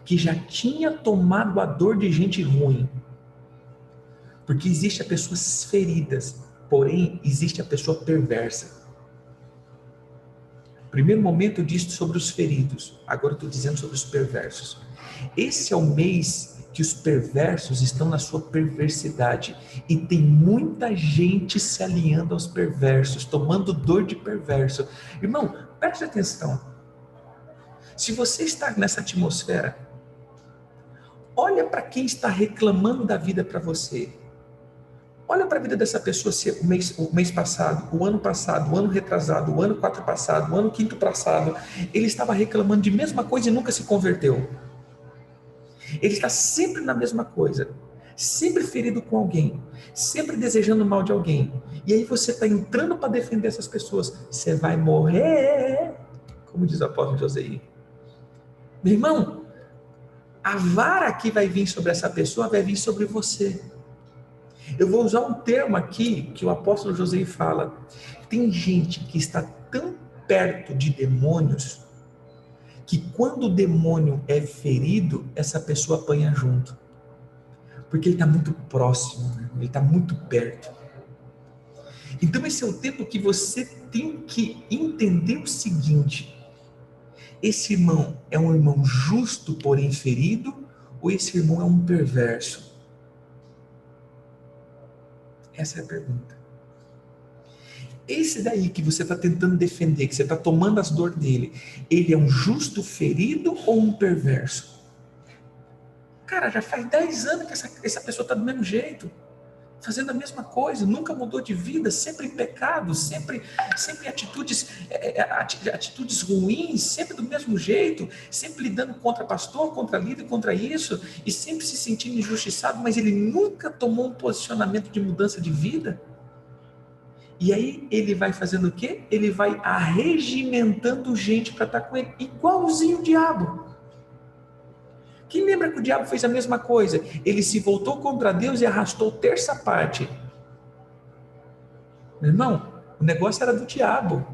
que já tinha tomado a dor de gente ruim, porque existe a pessoas feridas, porém existe a pessoa perversa. No primeiro momento eu disse sobre os feridos, agora eu estou dizendo sobre os perversos. Esse é o mês que os perversos estão na sua perversidade, e tem muita gente se alinhando aos perversos, tomando dor de perverso. Irmão, preste atenção. Se você está nessa atmosfera, olha para quem está reclamando da vida para você. Olha para a vida dessa pessoa, se o mês passado, o ano passado, o ano retrasado, o ano 4 passado, o ano 5 passado, ele estava reclamando de mesma coisa e nunca se converteu. Ele está sempre na mesma coisa, sempre ferido com alguém, sempre desejando mal de alguém. E aí você está entrando para defender essas pessoas. Você vai morrer, como diz o apóstolo Joseí. Meu irmão, a vara que vai vir sobre essa pessoa vai vir sobre você. Eu vou usar um termo aqui que o apóstolo Joseí fala. Tem gente que está tão perto de demônios que quando o demônio é ferido, essa pessoa apanha junto. Porque ele está muito próximo, né? Ele está muito perto. Então esse é o tempo que você tem que entender o seguinte: esse irmão é um irmão justo, porém ferido, ou esse irmão é um perverso? Essa é a pergunta. Esse daí que você está tentando defender, que você está tomando as dores dele, ele é um justo ferido ou um perverso? Cara, Cara, já faz 10 anos que essa pessoa está do mesmo jeito, fazendo a mesma coisa, nunca mudou de vida, sempre em pecado, sempre atitudes ruins, sempre do mesmo jeito, sempre lidando contra pastor, contra líder, contra isso, e sempre se sentindo injustiçado, mas ele nunca tomou um posicionamento de mudança de vida. E aí ele vai fazendo o quê? Ele vai arregimentando gente para estar com ele, igualzinho o diabo. Quem lembra que o diabo fez a mesma coisa? Ele se voltou contra Deus e arrastou terça parte. Meu irmão, o negócio era do diabo.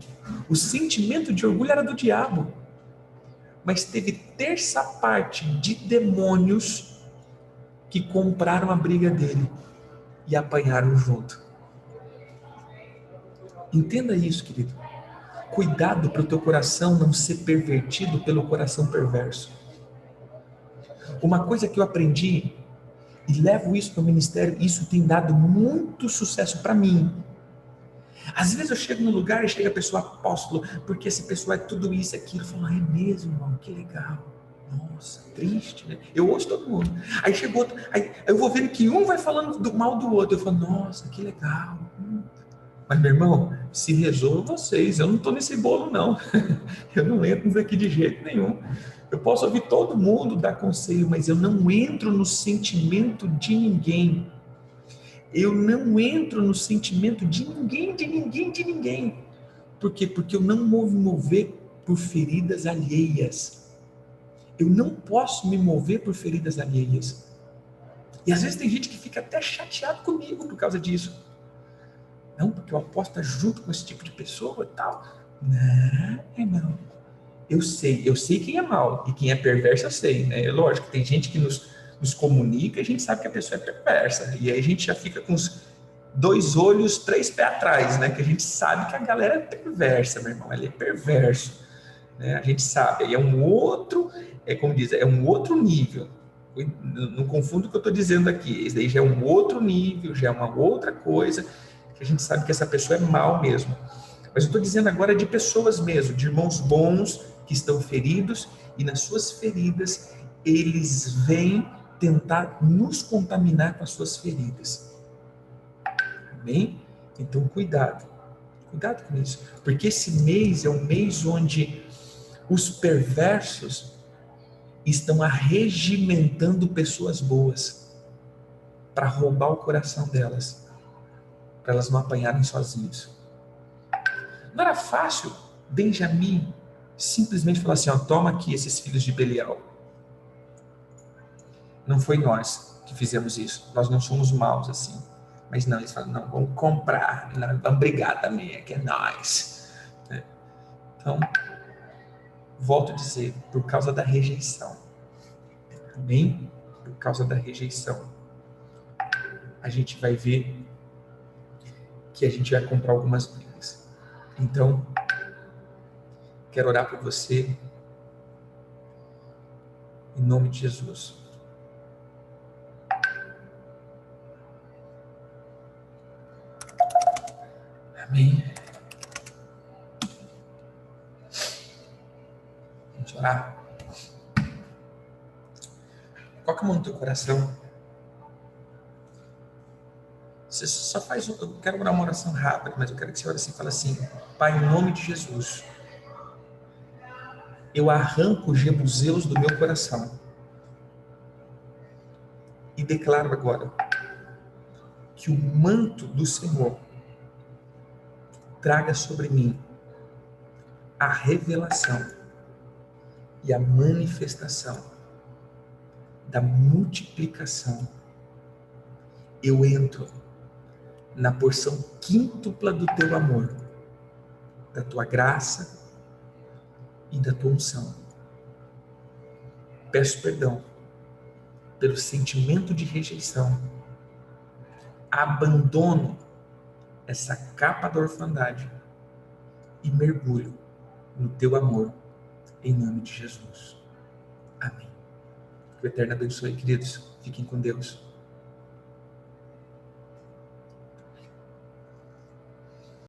O sentimento de orgulho era do diabo. Mas teve terça parte de demônios que compraram a briga dele e apanharam junto. Entenda isso, querido. Cuidado para o teu coração não ser pervertido pelo coração perverso. Uma coisa que eu aprendi e levo isso para o ministério, isso tem dado muito sucesso para mim. Às vezes eu chego num lugar e chega a pessoa apóstolo, porque essa pessoa é tudo isso, aquilo. Eu falo, é mesmo, irmão, que legal. Nossa, triste, né? Eu ouço todo mundo. Aí chegou outro, aí eu vou vendo que um vai falando do mal do outro. Eu falo, nossa, que legal. Mas, meu irmão, se resolvam vocês, eu não estou nesse bolo, não. Eu não entro nisso aqui de jeito nenhum. Eu posso ouvir todo mundo dar conselho, mas eu não entro no sentimento de ninguém. Eu não entro no sentimento de ninguém. Por quê? Porque eu não vou me mover por feridas alheias. Eu não posso me mover por feridas alheias. E às vezes tem gente que fica até chateado comigo por causa disso. Não, porque o apóstolo está junto com esse tipo de pessoa e tal. Não, irmão. Eu sei quem é mal e quem é perverso eu sei, né? É lógico que tem gente que nos comunica e a gente sabe que a pessoa é perversa. E aí a gente já fica com os 2 olhos, 3 pés atrás, né? Que a gente sabe que a galera é perversa, meu irmão. Ele é perverso, né? A gente sabe. Aí é um outro, como diz, é um outro nível. Não confunda o que eu estou dizendo aqui. Isso daí já é um outro nível, já é uma outra coisa, que a gente sabe que essa pessoa é mal mesmo. Mas eu estou dizendo agora de pessoas mesmo, de irmãos bons que estão feridos e nas suas feridas eles vêm tentar nos contaminar com as suas feridas. Amém? Então cuidado com isso, porque esse mês é um mês onde os perversos estão arregimentando pessoas boas para roubar o coração delas, para elas não apanharem sozinhos. Não era fácil Benjamim simplesmente falar assim, ó, toma aqui esses filhos de Belial. Não foi nós que fizemos isso, nós não somos maus assim. Mas não, eles falam, não, vamos comprar, vamos brigar também, que é nós. Então, volto a dizer, por causa da rejeição. Amém? Por causa da rejeição. A gente vai ver que a gente vai comprar algumas brigas. Então, quero orar por você, em nome de Jesus. Amém. Vamos orar. Coloca a mão no teu coração. Você só faz, eu quero orar uma oração rápida, mas eu quero que você ore assim, fala assim, Pai, em nome de Jesus, eu arranco os jebuseus do meu coração e declaro agora que o manto do Senhor traga sobre mim a revelação e a manifestação da multiplicação. Eu entro na porção quíntupla do teu amor, da tua graça e da tua unção. Peço perdão pelo sentimento de rejeição. Abandono essa capa da orfandade e mergulho no teu amor, em nome de Jesus. Amém. Que o Eterno abençoe, queridos. Fiquem com Deus.